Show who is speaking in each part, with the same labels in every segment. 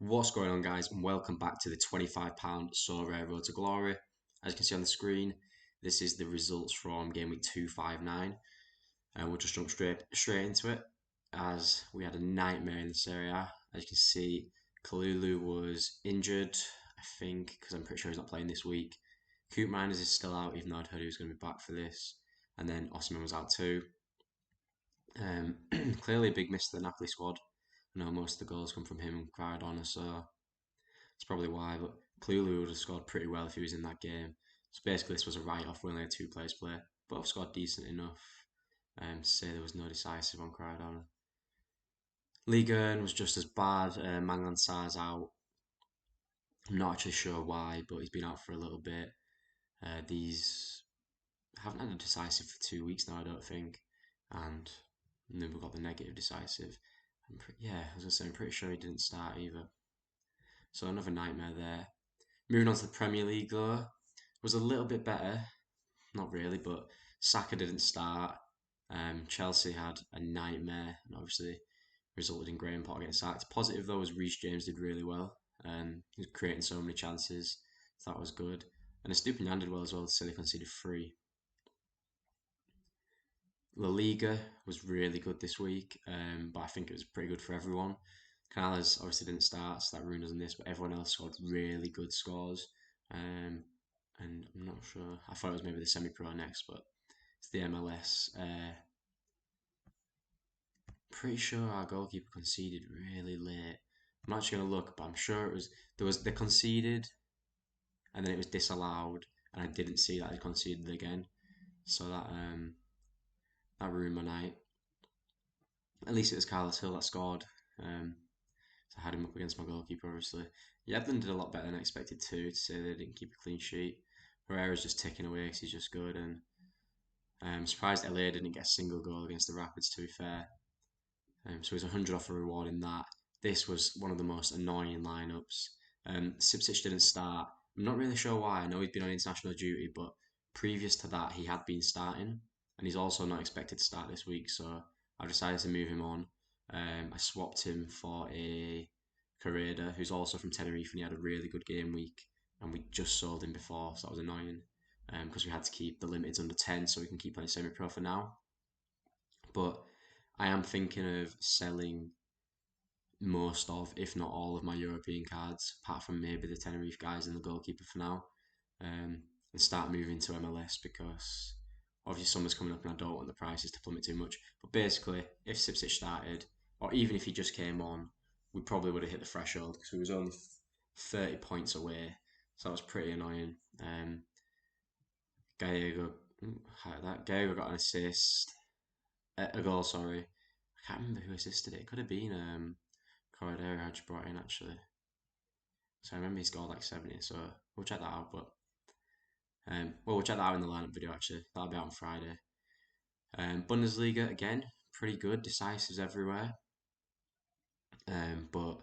Speaker 1: What's going on, guys, and welcome back to the £25 Sorare Road to Glory. As you can see on the screen, this is the results from game week 259, and we'll just jump straight into it as we had a nightmare in this area. As you can see, Kalulu was injured, I think, because I'm pretty sure he's not playing this week. Coop Miners is still out, even though I'd heard he was going to be back for this, and then Osimhen was out too. Clearly a big miss to the Napoli squad. I know most of the goals come from him and Maradona, so that's probably why. But clearly would have scored pretty well if he was in that game. So basically, this was a write-off. We only had two players play. Both scored decent enough to say there was no decisive on Maradona. Ligue 1 was just as bad. Manglan Sarr's out. I'm not actually sure why, but he's been out for a little bit. These haven't had a decisive for 2 weeks now, I don't think. And then we've got the negative decisive. Yeah, as I say, I'm pretty sure he didn't start either. So another nightmare there. Moving on to the Premier League though, was a little bit better. Not really, but Saka didn't start. Chelsea had a nightmare and obviously resulted in Graham Potter getting sacked. Positive though was Reece James did really well. He was creating so many chances. So that was good. And Estupinian did well as well, so they conceded three. La Liga was really good this week, but I think it was pretty good for everyone. Canales obviously didn't start, so that ruined us in this, but everyone else scored really good scores. Um, and I'm not sure. I thought it was maybe the semi-pro next, but it's the MLS. Pretty sure our goalkeeper conceded really late. I'm not actually gonna look, but I'm sure it was they conceded, and then it was disallowed, and I didn't see that they conceded again. So that ruined my night. At least it was Carlos Hill that scored. Um, so I had him up against my goalkeeper, obviously. Yedlin did a lot better than I expected to say they didn't keep a clean sheet. Herrera's just ticking away because he's just good, and I'm surprised LA didn't get a single goal against the Rapids, to be fair. So he's 100 off a reward in that. This was one of the most annoying lineups. Sipsic didn't start. I'm not really sure why. I know he's been on international duty, but previous to that, he had been starting, and he's also not expected to start this week. So I decided to move him on. I swapped him for a Correda, who's also from Tenerife, and he had a really good game week, and we just sold him before, so that was annoying because we had to keep the limiteds under 10 so we can keep playing semi-pro for now. But I am thinking of selling most of, if not all, of my European cards, apart from maybe the Tenerife guys and the goalkeeper for now, and start moving to MLS because obviously summer's coming up and I don't want the prices to plummet too much. But basically, if Sipsic started, or even if he just came on, we probably would have hit the threshold because we was only 30 points away, so that was pretty annoying. Gallego, Gallego got an assist, a goal, sorry. I can't remember who assisted it. It could have been Corredera had brought in actually. So I remember he scored like 70, so we'll check that out. But we'll check that out in the lineup video actually. That'll be out on Friday. Bundesliga again, pretty good, decisives everywhere. But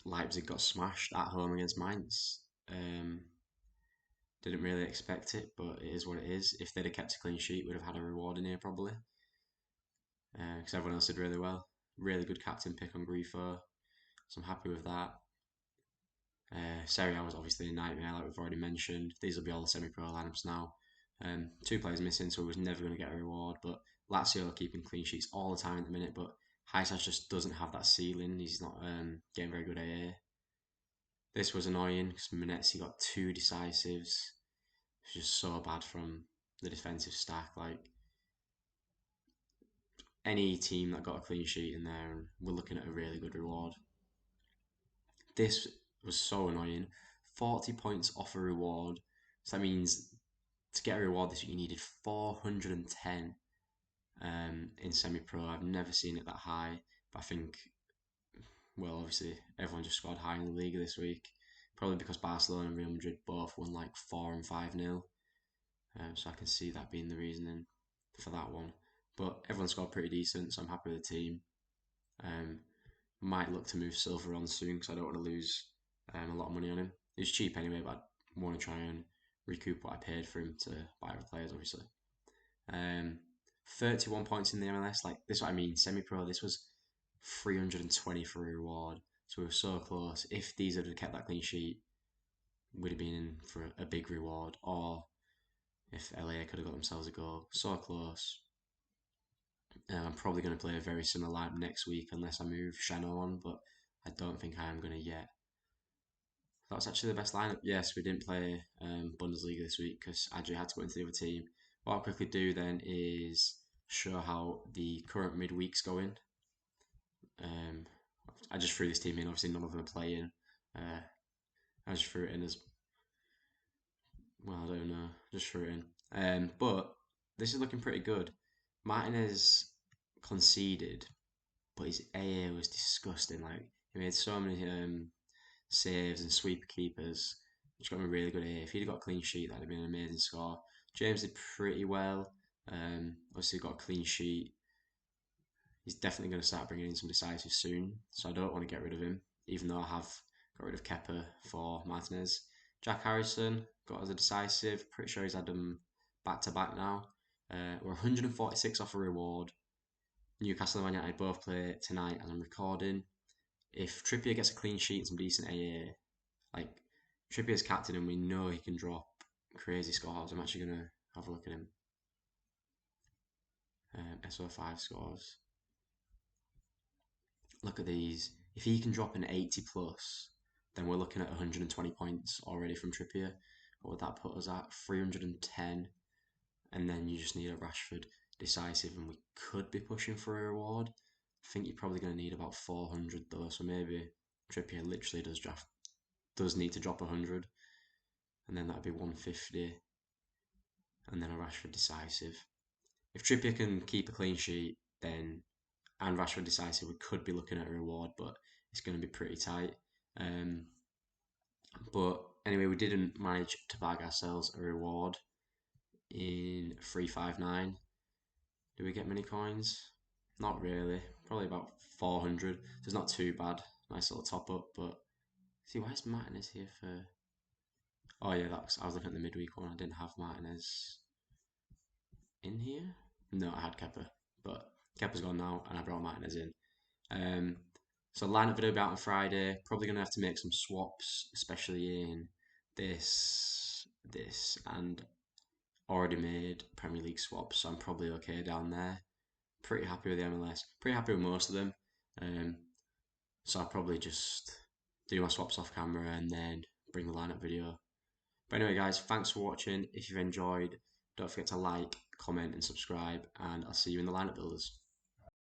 Speaker 1: Leipzig got smashed at home against Mainz. Didn't really expect it, but it is what it is. If they'd have kept a clean sheet, we'd have had a reward in here probably. Because everyone else did really well. Really good captain pick on Grifo, so I'm happy with that. Serie A was obviously a nightmare, like we've already mentioned. These will be all the semi-pro lineups now. Two players missing, so we was never going to get a reward. But Lazio are keeping clean sheets all the time at the minute. But Heisas just doesn't have that ceiling. He's not getting very good AA. This was annoying because Menezzi got two decisives. It's just so bad from the defensive stack. Like any team that got a clean sheet in there, and we're looking at a really good reward. This was so annoying. 40 points off a reward. So that means to get a reward this week you needed 410 in semi-pro. I've never seen it that high, but I think, well, obviously everyone just scored high in the league this week. Probably because Barcelona and Real Madrid both won like 4 and 5-0. So I can see that being the reasoning for that one. But everyone scored pretty decent, so I'm happy with the team. Um, might look to move Silver on soon because I don't want to lose a lot of money on him. He's cheap anyway, but I want to try and recoup what I paid for him to buy other players, obviously. 31 points in the MLS. Like, this is what I mean. Semi pro, this was 320 for a reward. So we were so close. If these had kept that clean sheet, we'd have been in for a big reward. Or if LA could have got themselves a goal, so close. I'm probably going to play a very similar lineup next week unless I move Shano on, but I don't think I am going to yet. That's actually the best lineup. Yes, we didn't play Bundesliga this week because Adri had to go into the other team. What I'll quickly do then is show how the current midweek's going. Um, I just threw this team in. Obviously, none of them are playing. Uh, I just threw it in as well. I don't know. Just threw it in. But this is looking pretty good. Martinez conceded, but his AA was disgusting. Like he made so many saves and sweeper keepers, which got me really good AA. If he'd got a clean sheet, that'd have been an amazing score. James did pretty well. Obviously got a clean sheet. He's definitely going to start bringing in some decisive soon, so I don't want to get rid of him, even though I have got rid of Kepa for Martinez. Jack Harrison got as a decisive. Pretty sure he's had them back to back now. We're 146 off a reward. Newcastle and Man United both play tonight as I'm recording. If Trippier gets a clean sheet and some decent AA, like Trippier's captain and we know he can drop crazy scores, I'm actually going to have a look at him. SO5 scores. Look at these. If he can drop an 80 plus, then we're looking at 120 points already from Trippier. What would that put us at? 310. And then you just need a Rashford decisive, and we could be pushing for a reward. I think you're probably going to need about 400 though, so maybe Trippier literally does need to drop 100, and then that'd be 150, and then a Rashford decisive. If Trippier can keep a clean sheet, then and Rashford decisive, we could be looking at a reward, but it's going to be pretty tight. Um, but anyway, we didn't manage to bag ourselves a reward in 359. Do we get many coins? Not really. Probably about 400. So it's not too bad. Nice little top up. But see, why is Martinez here for? Oh yeah, I was looking at the midweek one. I didn't have Martinez in here. No, I had Kepa, but Kepa's gone now, and I brought Martinez in. Um, so lineup video will be out on Friday. Probably gonna have to make some swaps, especially in this, and already made Premier League swaps. So I'm probably okay down there. Pretty happy with the MLS. Pretty happy with most of them. Um, so I'll probably just do my swaps off camera and then bring the lineup video. But anyway, guys, thanks for watching. If you've enjoyed, don't forget to like, comment, and subscribe, and I'll see you in the lineup builders.